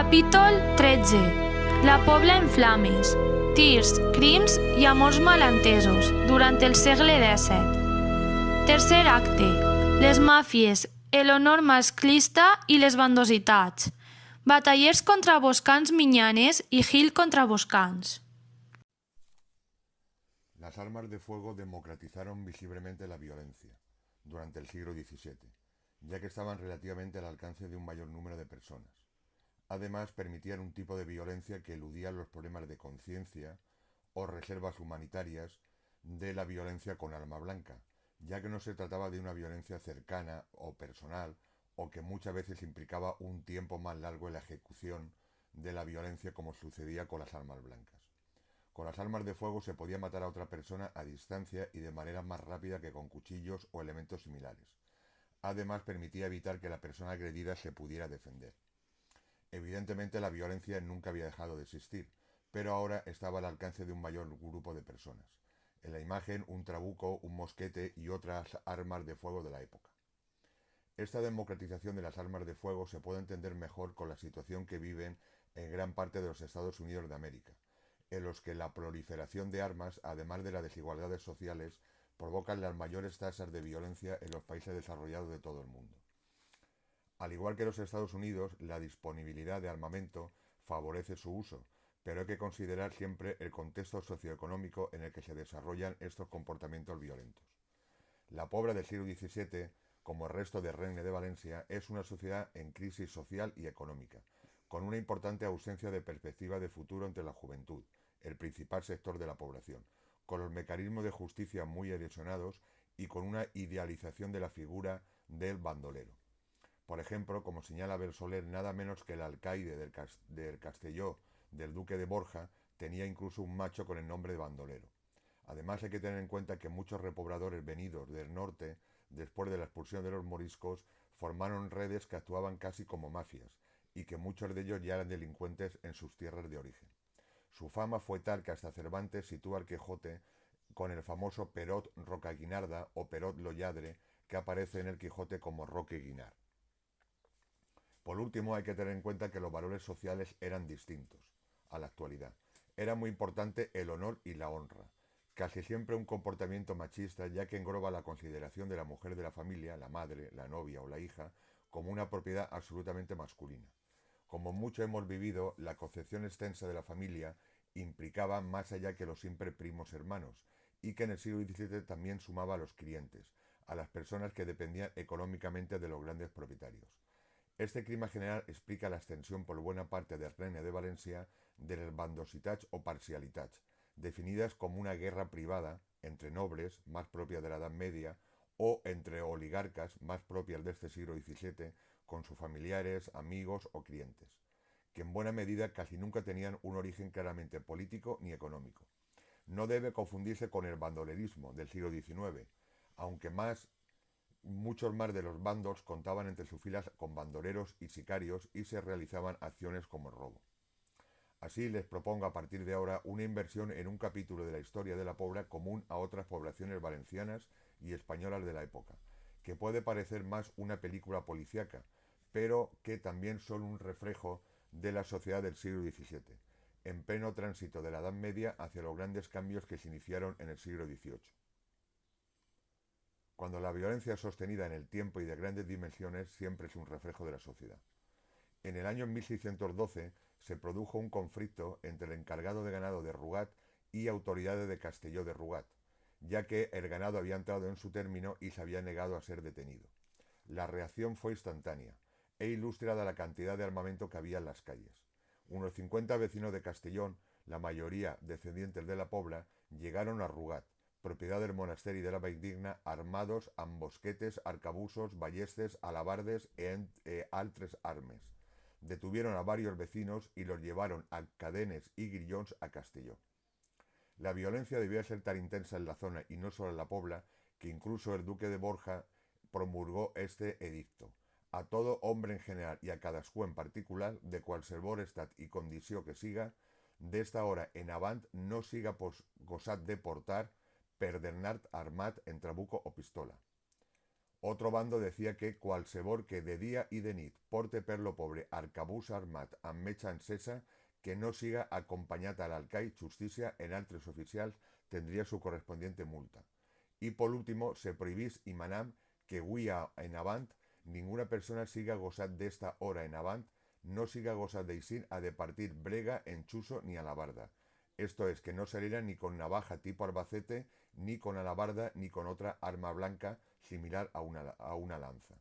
Capítol 13. La Pobla en flames. Tirs, crims i amors malentesos durant el segle XVII. Tercer acte. Les màfies, el honor masclista i les bandositats. Batallers contra boscans minyanes i Gil contra boscans. Las armas de fuego democratizaron visiblemente la violencia durante el siglo XVII, ya que estaban relativamente al alcance de un mayor número de personas. Además, permitían un tipo de violencia que eludía los problemas de conciencia o reservas humanitarias de la violencia con arma blanca, ya que no se trataba de una violencia cercana o personal o que muchas veces implicaba un tiempo más largo en la ejecución de la violencia como sucedía con las armas blancas. Con las armas de fuego se podía matar a otra persona a distancia y de manera más rápida que con cuchillos o elementos similares. Además, permitía evitar que la persona agredida se pudiera defender. Evidentemente, la violencia nunca había dejado de existir, pero ahora estaba al alcance de un mayor grupo de personas. En la imagen, un trabuco, un mosquete y otras armas de fuego de la época. Esta democratización de las armas de fuego se puede entender mejor con la situación que viven en gran parte de los Estados Unidos de América, en los que la proliferación de armas, además de las desigualdades sociales, provocan las mayores tasas de violencia en los países desarrollados de todo el mundo. Al igual que los Estados Unidos, la disponibilidad de armamento favorece su uso, pero hay que considerar siempre el contexto socioeconómico en el que se desarrollan estos comportamientos violentos. La Pobla del siglo XVII, como el resto de Regne de Valencia, es una sociedad en crisis social y económica, con una importante ausencia de perspectiva de futuro entre la juventud, el principal sector de la población, con los mecanismos de justicia muy erosionados y con una idealización de la figura del bandolero. Por ejemplo, como señala Bersoler, nada menos que el alcaide del Castelló del duque de Borja tenía incluso un macho con el nombre de bandolero. Además, hay que tener en cuenta que muchos repobladores venidos del norte, después de la expulsión de los moriscos, formaron redes que actuaban casi como mafias, y que muchos de ellos ya eran delincuentes en sus tierras de origen. Su fama fue tal que hasta Cervantes sitúa al Quijote con el famoso Perot Rocaguinarda o Perot Lolladre, que aparece en el Quijote como Roque Guinart. Por último, hay que tener en cuenta que los valores sociales eran distintos a la actualidad. Era muy importante el honor y la honra, casi siempre un comportamiento machista, ya que engloba la consideración de la mujer de la familia, la madre, la novia o la hija, como una propiedad absolutamente masculina. Como mucho hemos vivido, la concepción extensa de la familia implicaba más allá que los siempre primos hermanos, y que en el siglo XVII también sumaba a los clientes, a las personas que dependían económicamente de los grandes propietarios. Este clima general explica la extensión por buena parte del Regne de Valencia de las bandositats o parcialitats, definidas como una guerra privada entre nobles, más propia de la Edad Media, o entre oligarcas, más propias de este siglo XVII, con sus familiares, amigos o clientes, que en buena medida casi nunca tenían un origen claramente político ni económico. No debe confundirse con el bandolerismo del siglo XIX, aunque muchos más de los bandos contaban entre sus filas con bandoleros y sicarios y se realizaban acciones como el robo. Así les propongo a partir de ahora una inversión en un capítulo de la historia de la Pobla común a otras poblaciones valencianas y españolas de la época, que puede parecer más una película policíaca, pero que también son un reflejo de la sociedad del siglo XVII, en pleno tránsito de la Edad Media hacia los grandes cambios que se iniciaron en el siglo XVIII. Cuando la violencia es sostenida en el tiempo y de grandes dimensiones, siempre es un reflejo de la sociedad. En el año 1612 se produjo un conflicto entre el encargado de ganado de Rugat y autoridades de Castelló de Rugat, ya que el ganado había entrado en su término y se había negado a ser detenido. La reacción fue instantánea e ilustra la cantidad de armamento que había en las calles. Unos 50 vecinos de Castellón, la mayoría descendientes de la Pobla, llegaron a Rugat, propiedad del monasterio y de la Valldigna, armados amb mosquetes, arcabusos, ballestes, alabardes e altres armes. Detuvieron a varios vecinos y los llevaron a cadenes y grillons a Castelló. La violencia debía ser tan intensa en la zona y no solo en la Pobla, que incluso el duque de Borja promulgó este edicto. A todo hombre en general y a cadascú en particular, de qualsevol estat i condició que siga, d'esta hora en avant no siga gosat de portar per d'ernart armat en trabuco o pistola. Otro bando decía que qualsevol que de dia i de nit porte per lo pobre arcabús armat amb metxa encesa que no siga acompanyat a l'alcai justícia en altres oficials tendría su correspondiente multa. Y por último, se prohibís y manam que guía en avant ninguna persona siga gozat d'esta hora en avant, no siga gozat d'eixir a de partir brega, enchuso ni alabarda. Esto es, que no saliera ni con navaja tipo Albacete, ni con alabarda, ni con otra arma blanca similar a una lanza.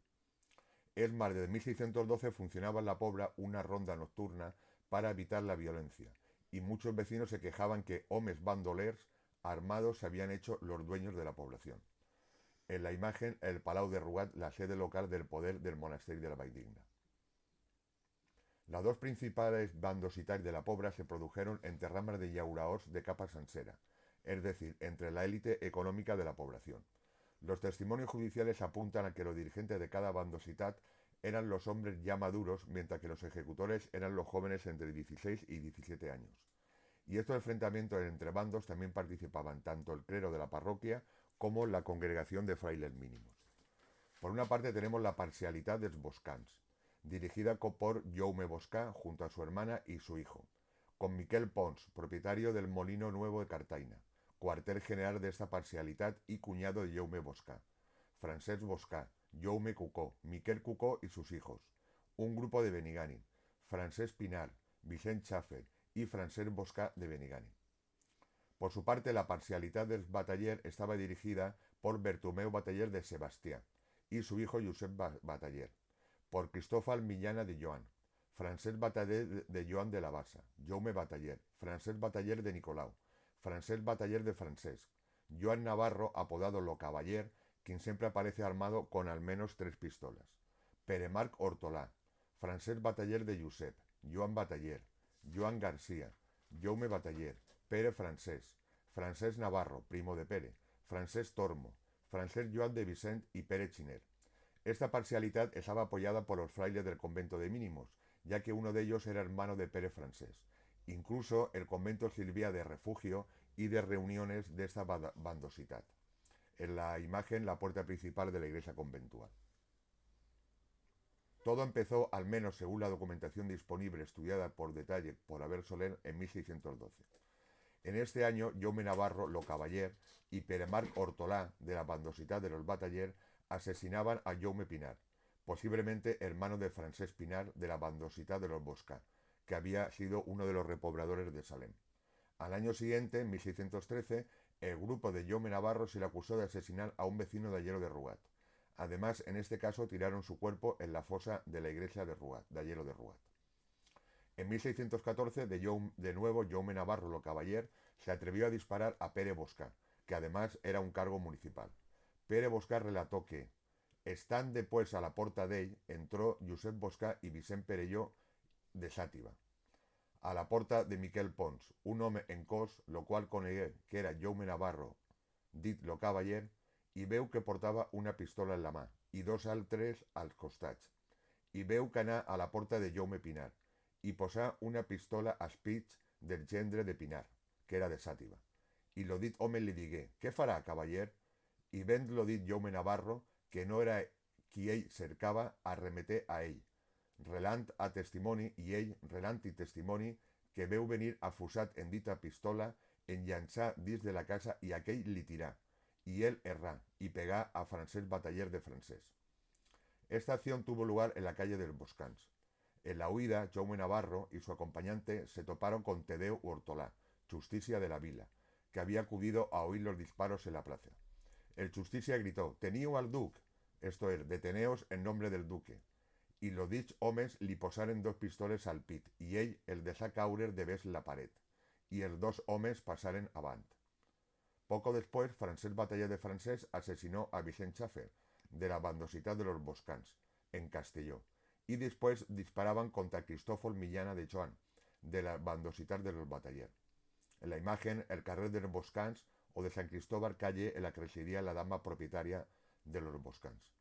Es más, desde 1612 funcionaba en la Pobla una ronda nocturna para evitar la violencia, y muchos vecinos se quejaban que homes bandolers armados se habían hecho los dueños de la población. En la imagen, el Palau de Rugat, la sede local del poder del monasterio de la Valldigna. Las dos principales bandositats de la Pobla se produjeron en terramas de llauraors de capa sansera, es decir, entre la élite económica de la población. Los testimonios judiciales apuntan a que los dirigentes de cada bandositat eran los hombres ya maduros, mientras que los ejecutores eran los jóvenes entre 16 y 17 años. Y estos enfrentamientos entre bandos también participaban tanto el clero de la parroquia como la congregación de frailes mínimos. Por una parte tenemos la parcialidad dels Boscans, dirigida por Jaume Boscà junto a su hermana y su hijo, con Miquel Pons, propietario del Molino Nuevo de Cartaina, cuartel general de esta parcialidad y cuñado de Jaume Boscà, Francesc Boscà, Jaume Cucó, Miquel Cucó y sus hijos, un grupo de Benigànim, Francesc Pinar, Vicent Schaffer y Francesc Boscà de Benigànim. Por su parte, la parcialidad del Bataller estaba dirigida por Bertomeu Bataller de Sebastià y su hijo Josep Bataller, por Cristòfol Millana de Joan, Francesc Bataller de Joan de la Bassa, Jaume Bataller, Francesc Bataller de Nicolau, Francesc Bataller de Francesc, Joan Navarro, apodado Lo Cavaller, quien siempre aparece armado con al menos 3 pistolas, Pere Marc Hortolà, Francesc Bataller de Josep, Joan Bataller, Joan García, Jaume Bataller, Pere Francesc, Francesc Navarro, primo de Pere, Francesc Tormo, Francesc Joan de Vicent y Pere Chiner. Esta parcialidad estaba apoyada por los frailes del convento de mínimos, ya que uno de ellos era hermano de Pere Francesc. Incluso el convento servía de refugio y de reuniones de esta bandositat. En la imagen, la puerta principal de la iglesia conventual. Todo empezó, al menos según la documentación disponible estudiada por detalle por Abel Soler, en 1612. En este año, Jaume Navarro, Lo Cavaller, y Pere Marc Hortolà, de la bandositat de los Bataller, asesinaban a Jaume Pinar, posiblemente hermano de Francesc Pinar de la bandositat de los Boscà, que había sido uno de los repobladores de Salem. Al año siguiente, en 1613, el grupo de Jaume Navarro se le acusó de asesinar a un vecino de Ayelo de Rugat. Además, en este caso, tiraron su cuerpo en la fosa de la iglesia de Rugat, de Ayelo de Rugat. En 1614, de nuevo, Jaume Navarro Lo Cavaller se atrevió a disparar a Pere Boscà, que además era un cargo municipal. Pere Boscà relató que, estant después a la porta d'ell, entró Josep Boscà y Vicent Perelló de Xàtiva, a la porta de Miquel Pons, un home en cos, lo qual conegué que era Jaume Navarro, dit Lo Cavaller, i veu que portava una pistola en la mà, i 2 altres als costats. I veu que anar a la porta de Jaume Pinar, i posar una pistola als pits del gendre de Pinar, que era de Xàtiva. I lo dit home li digué, què farà, cavaller? I vent lo dit Jaume Navarro, que no era qui ell cercava, arremeté a ell, relant a testimoni, i ell, relant i testimoni, que veu venir afusat en dita pistola, en llançar dins de la casa i aquell li tirà, y él errá, y pegá a Francesc Bataller de Francesc. Esta acción tuvo lugar en la calle del Boscans. En la huida, Jaume Navarro y su acompañante se toparon con Tadeu Hortolà, Justicia de la Vila, que había acudido a oír los disparos en la plaza. El Justicia gritó, «Teniu al duc», esto es, «Deteneos en nombre del duque», y los dits homes li posaren 2 pistoles al pit, y ell el deixà caure de ves la paret, y els 2 homes passaren avant. Poco después, Francesc Bataller de Francesc asesinó a Vicent Schaffer, de la bandositat de los Boscans, en Castelló, y después disparaban contra Cristòfol Millana de Joan, de la bandositat de los Bataller. En la imagen, el carrer de los Boscans o de San Cristóbal, calle en la que residía la dama propietaria de los Boscans.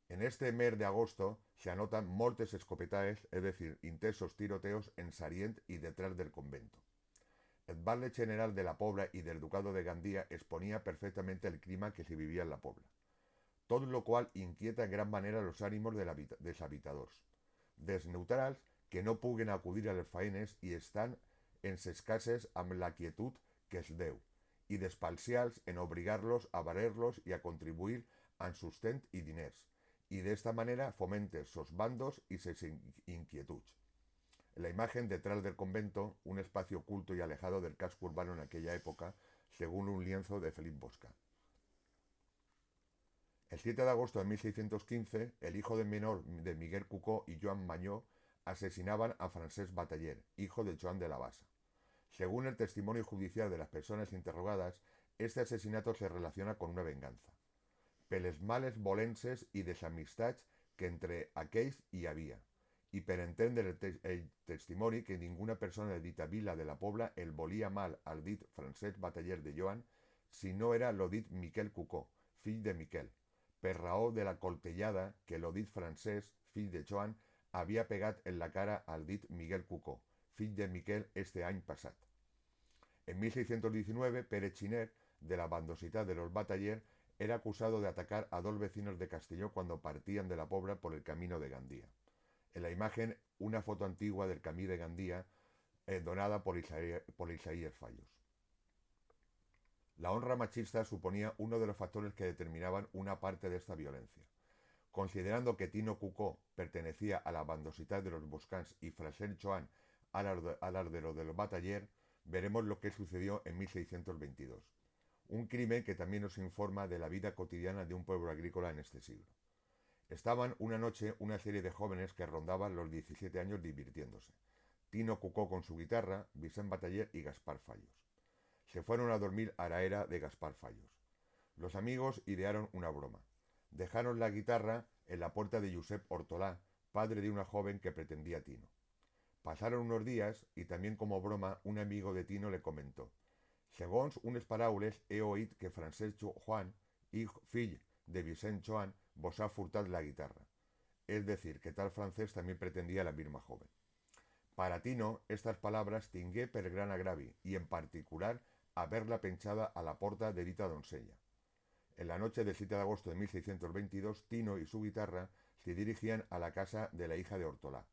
En este mes de agosto se anotan moltes escopetaes, es decir, intensos tiroteos en Sarient y detrás del convento. El Batlle General de la Pobla y del Ducado de Gandía exponía perfectamente el clima que se vivía en la Pobla. todo lo cual inquieta en gran manera los ánimos dels habitadors, dels neutrals que no puguen acudir a les faenes i estan en ses cases amb la quietud que es deu, i dels parcials en obligar-los a valer-los i a contribuir en sustent i diners, y de esta manera fomenten sos bandos y sus inquietuds. La imagen detrás del convento, un espacio oculto y alejado del casco urbano en aquella época, según un lienzo de Felipe Bosca. El 7 de agosto de 1615, el hijo de menor de Miguel Cucó y Joan Mañó asesinaban a Francesc Bataller, hijo de Joan de la Bassa. Según el testimonio judicial de las personas interrogadas, este asesinato se relaciona con una venganza. Peles males volences i desamistats que entre aquells hi havia, i per entendre el testimoni que ninguna persona de dita vila de la Pobla el volia mal al dit Francesc Bataller de Joan, si no era lo dit Miquel Cucó, fill de Miquel, per raó de la coltellada que lo dit Francesc, fill de Joan, havia pegat en la cara al dit Miguel Cucó, fill de Miquel este any passat. En 1619, Pere Chiner, de la bandositat de los Bataller, era acusado de atacar a dos vecinos de Castelló cuando partían de la Pobla por el camino de Gandía. En la imagen, una foto antigua del camino de Gandía donada por Isaías Fallos. La honra machista suponía uno de los factores que determinaban una parte de esta violencia. Considerando que Tino Cucó pertenecía a la bandositat de los Boscans y Francesc Joan al de los Bataller, veremos lo que sucedió en 1622. Un crimen que también nos informa de la vida cotidiana de un pueblo agrícola en este siglo. Estaban una noche una serie de jóvenes que rondaban los 17 años divirtiéndose. Tino Cucó con su guitarra, Vicent Bataller y Gaspar Fallos. Se fueron a dormir a la era de Gaspar Fallos. Los amigos idearon una broma. Dejaron la guitarra en la puerta de Josep Hortolà, padre de una joven que pretendía Tino. Pasaron unos días y también como broma un amigo de Tino le comentó: segons unes paraules he oït que Francesc Joan, fill de Vicent Joan, vos ha furtat la guitarra. Es decir, que tal francés también pretendía a la misma joven. Para Tino, estas palabras tingué per gran agravi y en particular haberla penchada a la porta de dita doncella. En la noche del 7 de agosto de 1622, Tino y su guitarra se dirigían a la casa de la hija de Hortolà,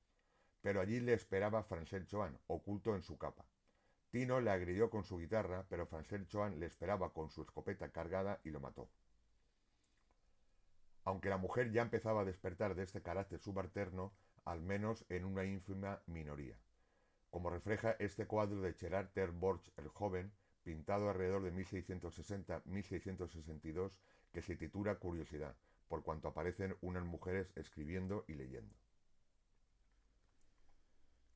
pero allí le esperaba Francesc Joan, oculto en su capa. Tino le agredió con su guitarra, pero Francesc Joan le esperaba con su escopeta cargada y lo mató. Aunque la mujer ya empezaba a despertar de este carácter subalterno, al menos en una ínfima minoría, como refleja este cuadro de Gerard Ter Borch el Joven, pintado alrededor de 1660-1662, que se titula Curiosidad, por cuanto aparecen unas mujeres escribiendo y leyendo.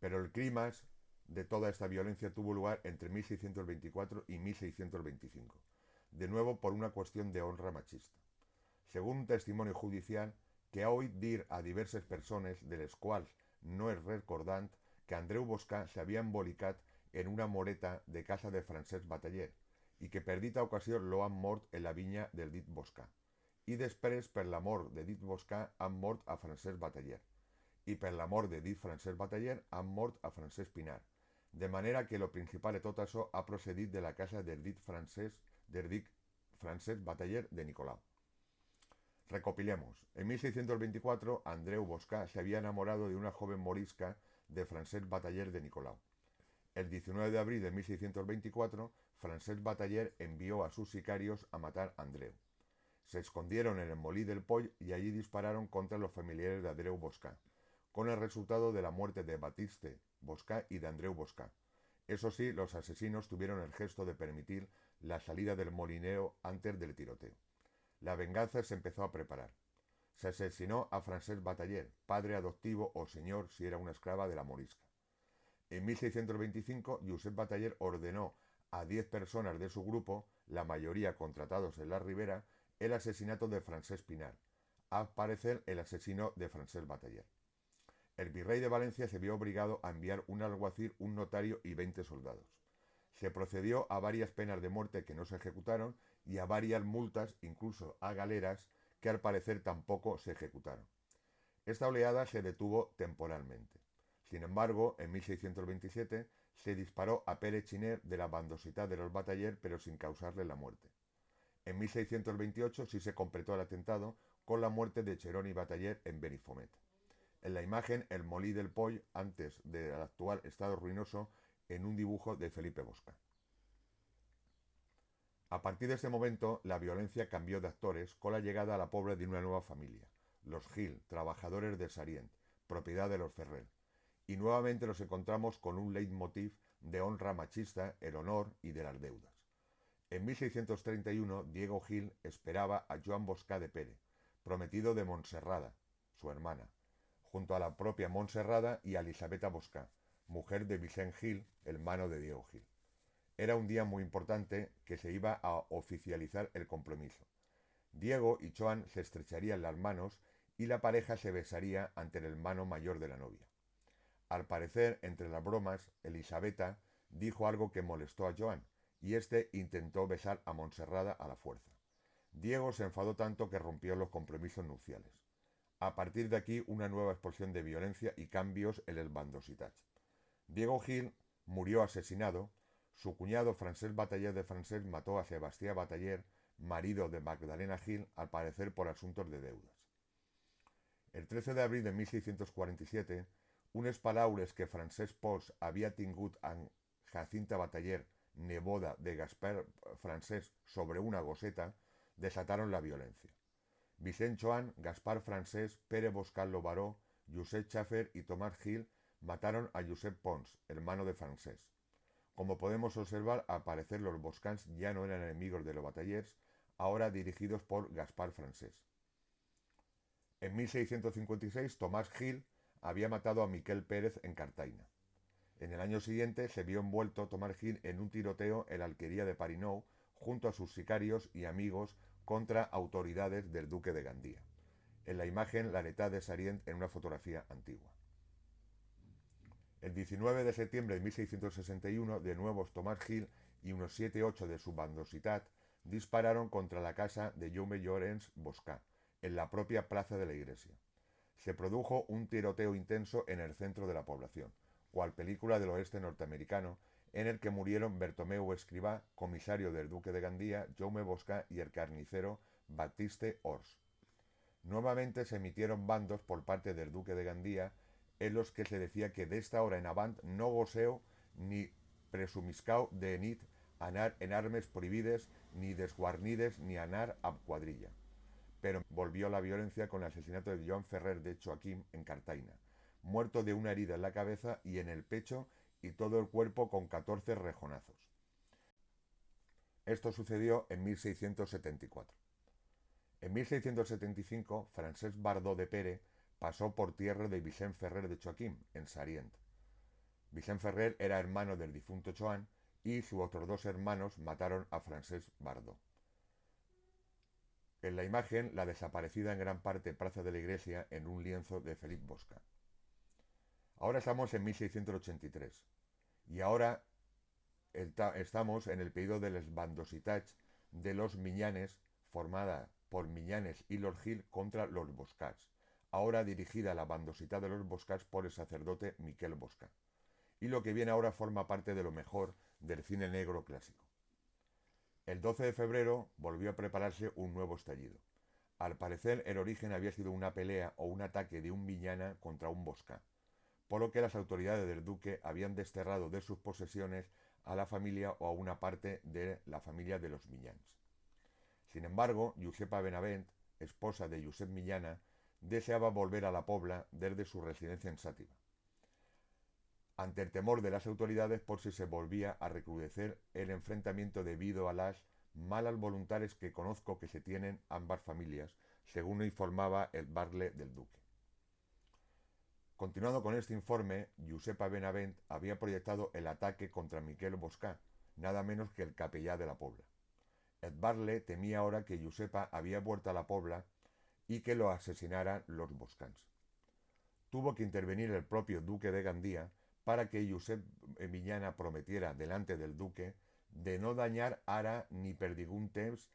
Pero el clímax de toda esta violencia tuvo lugar entre 1624 y 1625, de nuevo por una cuestión de honra machista. Según un testimonio judicial, que ha oít dir a diverses persones, de les quals no es recordant, que Andreu Boscà s'havia embolicat en una moreta de casa de Francesc Bataller i que per dita ocasió lo han mort en la vinya del dit Boscà. I després, per la mort de dit Boscà, han mort a Francesc Bataller. I per la mort de dit Francesc Bataller, han mort a Francesc Pinar. De manera que lo principal de tot això ha procedit de la casa del dit Francesc Bataller de Nicolau. Recopilemos. En 1624, Andreu Boscà se había enamorado de una joven morisca de Francesc Bataller de Nicolau. El 19 de abril de 1624, Francesc Bataller envió a sus sicarios a matar a Andreu. Se escondieron en el Molí del Poll y allí dispararon contra los familiares de Andreu Boscà, con el resultado de la muerte de Batiste Boscà y de Andreu Boscà. Eso sí, los asesinos tuvieron el gesto de permitir la salida del molinero antes del tiroteo. La venganza se empezó a preparar. Se asesinó a Francesc Bataller, padre adoptivo o señor si era una esclava de la morisca. En 1625, Josep Bataller ordenó a 10 personas de su grupo, la mayoría contratados en la Ribera, el asesinato de Francesc Pinar, al parecer el asesino de Francesc Bataller. El virrey de Valencia se vio obligado a enviar un alguacil, un notario y 20 soldados. Se procedió a varias penas de muerte que no se ejecutaron y a varias multas, incluso a galeras, que al parecer tampoco se ejecutaron. Esta oleada se detuvo temporalmente. Sin embargo, en 1627 se disparó a Pere Chiner de la bandositat de los Bataller, pero sin causarle la muerte. En 1628 sí se completó el atentado con la muerte de Cherón y Bataller en Benifomet. En la imagen, el Molí del Poy, antes del actual estado ruinoso, en un dibujo de Felipe Bosca. A partir de ese momento, la violencia cambió de actores con la llegada a la Pobla de una nueva familia, los Gil, trabajadores de Sarient, propiedad de los Ferrer. Y nuevamente los encontramos con un leitmotiv de honra machista, el honor y de las deudas. En 1631, Diego Gil esperaba a Joan Boscà de Pere, prometido de Montserrada, su hermana, junto a la propia Montserrada y a Elisabetta Boscà, mujer de Vicent Gil, hermano de Diego Gil. Era un día muy importante que se iba a oficializar el compromiso. Diego y Joan se estrecharían las manos y la pareja se besaría ante el hermano mayor de la novia. Al parecer, entre las bromas, Elisabetta dijo algo que molestó a Joan, y éste intentó besar a Montserrada a la fuerza. Diego se enfadó tanto que rompió los compromisos nupciales. A partir de aquí, una nueva explosión de violencia y cambios en el Bandositat. Diego Gil murió asesinado. Su cuñado Francesc Bataller de Francesc mató a Sebastià Bataller, marido de Magdalena Gil, al parecer por asuntos de deudas. El 13 de abril de 1647, unes paraules que Francesc Pons havia tingut amb Jacinta Bataller, neboda de Gaspar Francesc, sobre una goseta, desataron la violencia. Vicent Joan, Gaspar Francesc, Pere Boscallo Baró, Josep Schaffer y Tomás Gil mataron a Josep Pons, hermano de Francesc. Como podemos observar, al parecer los Boscans ya no eran enemigos de los Batallers, ahora dirigidos por Gaspar Francesc. En 1656, Tomás Gil había matado a Miquel Pérez en Cartaina. En el año siguiente se vio envuelto Tomás Gil en un tiroteo en la alquería de Parinou junto a sus sicarios y amigos contra autoridades del duque de Gandía. En la imagen, la Letá de Sarient en una fotografía antigua. El 19 de septiembre de 1661, de nuevo Tomás Gil y unos 7-8 de su bandositat dispararon contra la casa de Jaume Llorens Boscà, en la propia plaza de la iglesia. Se produjo un tiroteo intenso en el centro de la población, cual película del oeste norteamericano, en el que murieron Bertomeu Escrivá, comisario del duque de Gandía, Jaume Boscà y el carnicero Baptiste Ors. Nuevamente se emitieron bandos por parte del duque de Gandía, en los que se decía que de esta hora en avant no goseu ni presumiscau de nit anar en armes prohibides, ni desguarnides, ni anar ab quadrilla. Pero volvió la violencia con el asesinato de Joan Ferrer de Joaquim en Cartaina, muerto de una herida en la cabeza y en el pecho y todo el cuerpo con 14 rejonazos. Esto sucedió en 1674. En 1675, Francesc Bardó de Pere pasó por tierra de Vicent Ferrer de Joaquim, en Sarient. Vicent Ferrer era hermano del difunto Joan y sus otros dos hermanos mataron a Francesc Bardó. En la imagen, la desaparecida en gran parte plaza de la iglesia en un lienzo de Felipe Boscà. Ahora estamos en 1683 y ahora estamos en el periodo de les bandositats de los Miñanes, formada por Miñanes y los Gil contra los Boscats, ahora dirigida a la bandositat de los Boscats por el sacerdote Miquel Boscà. Y lo que viene ahora forma parte de lo mejor del cine negro clásico. El 12 de febrero volvió a prepararse un nuevo estallido. Al parecer, el origen había sido una pelea o un ataque de un Miñana contra un Boscà, por lo que las autoridades del duque habían desterrado de sus posesiones a la familia o a una parte de la familia de los Miñans. Sin embargo, Josepa Benavent, esposa de Josep Miñana, deseaba volver a la Pobla desde su residencia en Sàtiva, ante el temor de las autoridades por si se volvía a recrudecer el enfrentamiento debido a las malas voluntades que conozco que se tienen ambas familias, según informaba el Barle del duque. Continuando con este informe, Josepa Benavent había proyectado el ataque contra Miquel Boscà, nada menos que el capellà de la Pobla. El Barle temía ahora que Josepa había vuelto a la Pobla y que lo asesinaran los Boscans. Tuvo que intervenir el propio duque de Gandía para que Josep Miñana prometiera delante del duque de no dañar ara ni per digun temps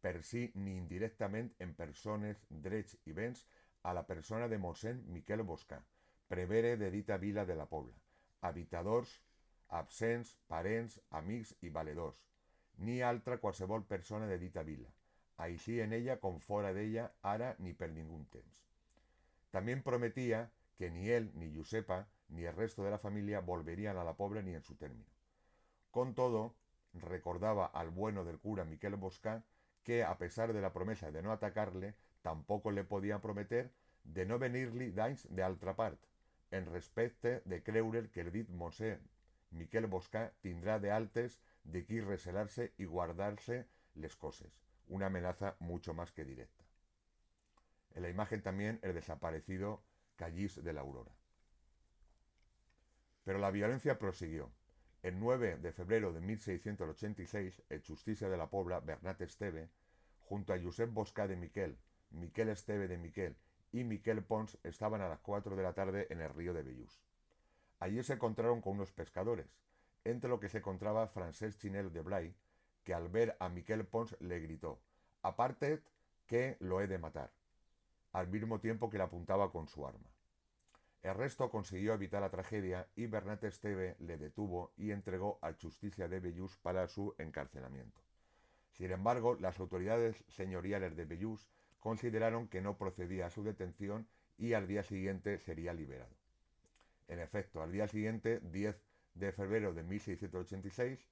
per si ni indirectament en persones, drets i béns a la persona de mossèn Miquel Boscà, prevere de dita vila de la Pobla, habitadors, absents, parents, amics i valedors, ni altra qualsevol persona de dita vila, així en ella com fora d'ella, ara ni per ningún temps. También prometía que ni él, ni Giuseppa, ni el resto de la familia volverían a la Pobla ni en su término. Con todo, recordaba al bueno del cura Miquel Boscà que, a pesar de la promesa de no atacarle, tampoco le podían prometer de no venir-li danys d'altra part, en respecte de creure que el dit Mosè Miquel Boscà tindrá de altes de qui recelarse y guardarse les coses, una amenaza mucho más que directa. En la imagen también el desaparecido Callís de la Aurora. Pero la violencia prosiguió. El 9 de febrero de 1686, el Justicia de la Pobla, Bernat Esteve, junto a Josep Boscà de Miquel, Miquel Esteve de Miquel y Miquel Pons estaban a las 4 de la tarde en el río de Bellús. Allí se encontraron con unos pescadores, entre lo que se encontraba Francesc Chinel de Blay, que al ver a Miquel Pons le gritó: «Aparted, que lo he de matar», al mismo tiempo que le apuntaba con su arma. El resto consiguió evitar la tragedia y Bernat Esteve le detuvo y entregó al Justicia de Bellús para su encarcelamiento. Sin embargo, las autoridades señoriales de Bellús consideraron que no procedía a su detención y al día siguiente sería liberado. En efecto, al día siguiente, 10 de febrero de 1686,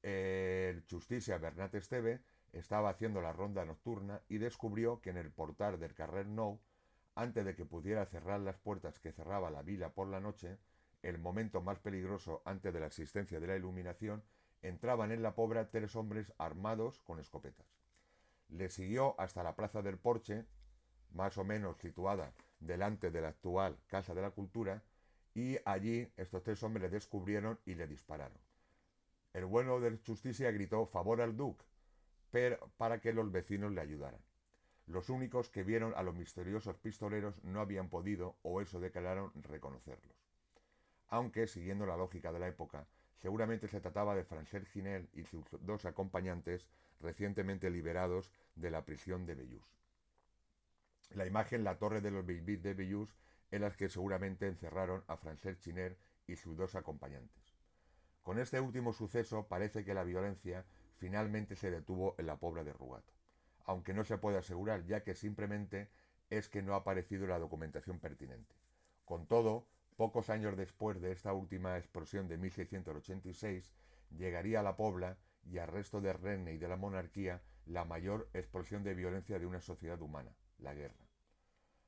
el Justicia Bernat Esteve estaba haciendo la ronda nocturna y descubrió que en el portal del Carrer Nou, antes de que pudiera cerrar las puertas que cerraba la vila por la noche, el momento más peligroso antes de la existencia de la iluminación, entraban en la Pobla 3 hombres armados con escopetas. Le siguió hasta la Plaza del Porche, más o menos situada delante de la actual Casa de la Cultura, y allí estos 3 hombres le descubrieron y le dispararon. El bueno de Justicia gritó «favor al duc», para que los vecinos le ayudaran. Los únicos que vieron a los misteriosos pistoleros no habían podido, o eso declararon, reconocerlos. Aunque, siguiendo la lógica de la época, seguramente se trataba de Francesc Chinel y sus 2 acompañantes recientemente liberados de la prisión de Bellús. La imagen, la torre de los Bellvís de Bellús, en las que seguramente encerraron a Francesc Chinel y sus 2 acompañantes. Con este último suceso parece que la violencia finalmente se detuvo en la Pobla de Rugat, aunque no se puede asegurar, ya que simplemente es que no ha aparecido la documentación pertinente. Con todo, pocos años después de esta última explosión de 1686, llegaría a la Pobla y al resto del regne y de la monarquía la mayor explosión de violencia de una sociedad humana, la guerra.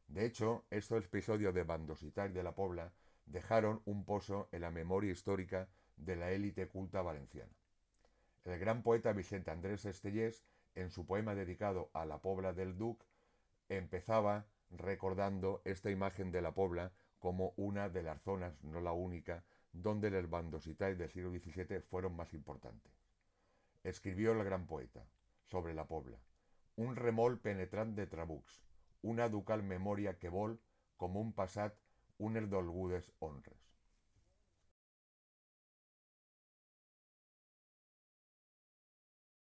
De hecho, estos episodios de bandositat de la Pobla dejaron un pozo en la memoria histórica de la élite culta valenciana. El gran poeta Vicent Andrés Estellés, en su poema dedicado a la Pobla del Duc, empezaba recordando esta imagen de la Pobla como una de las zonas, no la única, donde los bandositats del siglo XVII fueron más importantes. Escribió el gran poeta sobre la Pobla: «Un remol penetrant de trabucs, una ducal memòria que vol, com un passat, unes dolgudes honres».